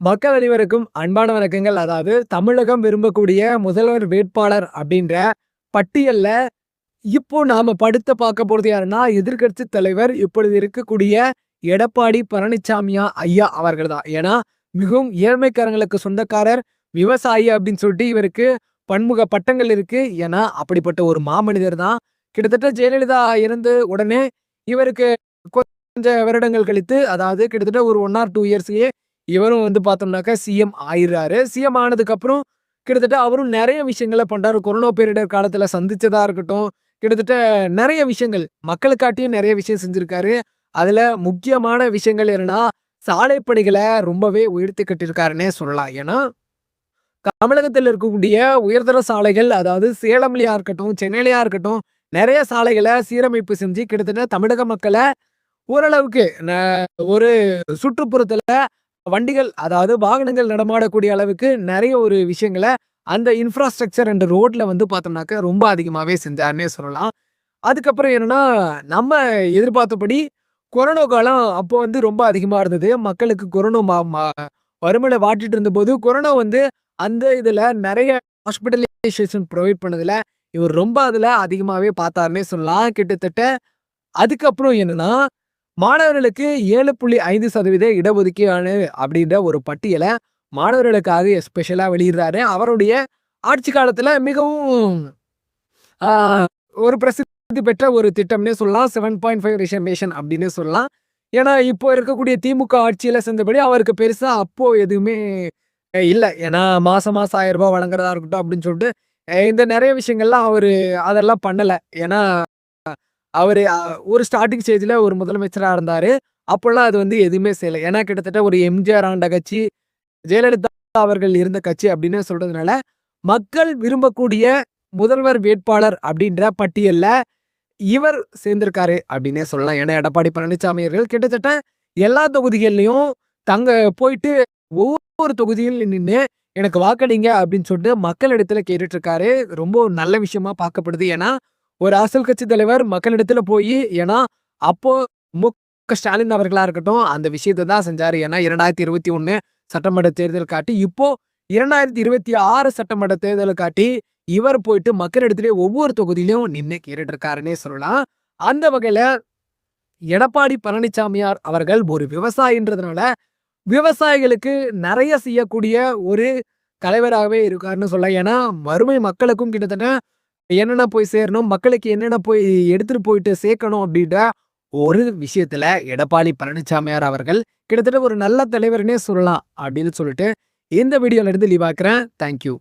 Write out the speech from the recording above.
மக்கள் அனைவருக்கும் அன்பான வணக்கங்கள். அதாவது தமிழகம் விரும்பக்கூடிய முதல்வர் வேட்பாளர் அப்படின்ற பட்டியல்ல இப்போ நாம படுத்த பார்க்க போறது யாருன்னா, எதிர்க்கட்சி தலைவர் இப்பொழுது இருக்கக்கூடிய எடப்பாடி பழனிசாமியா ஐயா அவர்கள் தான். ஏன்னா, மிகவும் ஏழ்மைக்காரங்களுக்கு சொந்தக்காரர், விவசாயி அப்படின்னு சொல்லிட்டு இவருக்கு பன்முக பட்டங்கள் இருக்கு. ஏன்னா, அப்படிப்பட்ட ஒரு மாமனிதர் தான். கிட்டத்தட்ட ஜெயலலிதா இறந்த உடனே இவருக்கு கொஞ்ச வருடங்கள் கழித்து, அதாவது கிட்டத்தட்ட ஒரு 1 ஆர் 2 இயர்ஸ்லயே இவரும் வந்து பார்த்தோம்னாக்கா சிஎம் ஆயிடுறாரு. சிஎம் ஆனதுக்கப்புறம் கிட்டத்தட்ட அவரும் நெறைய விஷயங்கள பண்றாரு. கொரோனா பேரிடர் காலத்துல சந்திச்சதா இருக்கட்டும், கிட்டத்தட்ட நெறைய விஷயங்கள் மக்களுக்காட்டியும் நெறைய விஷயம் செஞ்சிருக்காரு. அதுல முக்கியமான விஷயங்கள் என்னன்னா, சாலை பணிகள ரொம்பவே உயர்த்தி கட்டியிருக்காருன்னே சொல்லலாம். ஏன்னா, தமிழகத்துல இருக்கக்கூடிய உயர்தர சாலைகள், அதாவது சேலம்லயா இருக்கட்டும், சென்னையிலயா இருக்கட்டும், நெறைய சாலைகள சீரமைப்பு செஞ்சு கிட்டத்தட்ட தமிழக மக்கள ஓரளவுக்கு ஒரு சுற்றுப்புறத்துல வண்டிகள், அதாவது வாகனங்கள் நடமாடக்கூடிய அளவுக்கு நெறைய ஒரு விஷயங்கள அந்த இன்ஃப்ராஸ்ட்ரக்சர் அண்ட் ரோட்ல வந்து பார்த்தோம்னாக்க ரொம்ப அதிகமாவே செஞ்சாருன்னே சொல்லலாம். அதுக்கப்புறம் என்னன்னா, நம்ம எதிர்பார்த்தபடி கொரோனா காலம் அப்போ வந்து ரொம்ப அதிகமா இருந்தது. மக்களுக்கு கொரோனா ம ம வறுமையில வாட்டிட்டு இருந்தபோது, கொரோனா வந்து அந்த இதுல நெறைய ஹாஸ்பிட்டலைசேஷன் புரொவைட் பண்ணதுல, இவர் ரொம்ப அதுல அதிகமாவே பார்த்தாருன்னே சொல்லலாம். கிட்டத்தட்ட அதுக்கப்புறம் என்னன்னா, மாணவர்களுக்கு 7.5% இடஒதுக்கீடு அப்படின்ற ஒரு பட்டியல மாணவர்களுக்காக எஸ்பெஷலா வெளியிடுறாரு. அவருடைய ஆட்சி காலத்துல மிகவும் ஆ ஒரு பிரசித்தி பெற்ற ஒரு திட்டம்னே சொல்லலாம். 7.5 ரிசர்வேஷன் அப்படின்னு சொல்லலாம். ஏன்னா, இப்போ இருக்கக்கூடிய திமுக ஆட்சியில செஞ்சபடி அவருக்கு பெருசா அப்போ எதுவுமே இல்ல. ஏன்னா, மாசம் மாசம் ரூ. 1000 வழங்குறதா இருக்கட்டும் அப்படின்னு சொல்லிட்டு, இந்த நெறைய விஷயங்கள்லாம் அவரு அதெல்லாம் பண்ணல. ஏன்னா அவரு ஒரு ஸ்டார்ட்டிங் ஸ்டேஜ்ல ஒரு முதலமைச்சரா இருந்தாரு. அப்போலாம் அது வந்து எதுவுமே செய்யல. ஏன்னா கிட்டத்தட்ட ஒரு எம்ஜிஆர் ஆண்ட கட்சி, ஜெயலலிதா அவர்கள் இருந்த கட்சி அப்படின்னு சொல்றதுனால, மக்கள் விரும்பக்கூடிய முதல்வர் வேட்பாளர் அப்படின்ற பட்டியல்ல இவர் சேர்ந்திருக்காரு அப்படின்னே சொல்லலாம். ஏன்னா எடப்பாடி பழனிசாமி அவர்கள் கிட்டத்தட்ட எல்லா தொகுதிகள்லயும் தங்க போயிட்டு ஒவ்வொரு தொகுதியில் நின்னு எனக்கு வாக்களிங்க அப்படின்னு சொல்லிட்டு மக்களிடத்துல கேட்டுட்டு இருக்காரு. ரொம்ப ஒரு நல்ல விஷயமா பார்க்கப்படுது. ஏன்னா ஒரு அரசியல் கட்சி தலைவர் மக்களிடத்துல போயி, ஏன்னா அப்போ மு.க.ஸ்டாலின் அவர்களா இருக்கட்டும், அந்த விஷயத்த தான் செஞ்சாரு. ஏன்னா 2021 சட்டமன்ற தேர்தல் காட்டி, இப்போ 2026 சட்டமன்ற தேர்தல காட்டி, இவர் போயிட்டு மக்களிடத்திலே ஒவ்வொரு தொகுதியிலும் நின்னு கேட்டுட்டு இருக்காருன்னே சொல்லலாம். அந்த வகையில எடப்பாடி பழனிசாமியார் அவர்கள் ஒரு விவசாயின்றதுனால, விவசாயிகளுக்கு நெறைய செய்யக்கூடிய ஒரு தலைவராகவே இருக்காருன்னு சொல்லலாம். ஏன்னா, வறுமை மக்களுக்கும் கிட்டத்தட்ட என்னென்ன போய் சேரணும், மக்களுக்கு என்னென்ன போய் எடுத்துட்டு போயிட்டு சேர்க்கணும் அப்படின்ற ஒரு விஷயத்துல எடப்பாடி பழனிசாமியார் அவர்கள் கிட்டத்தட்ட ஒரு நல்ல தலைவர்னே சொல்லலாம் அப்படின்னு சொல்லிட்டு இந்த வீடியோல இருந்து லீவ் ஆக்குறேன். Thank you.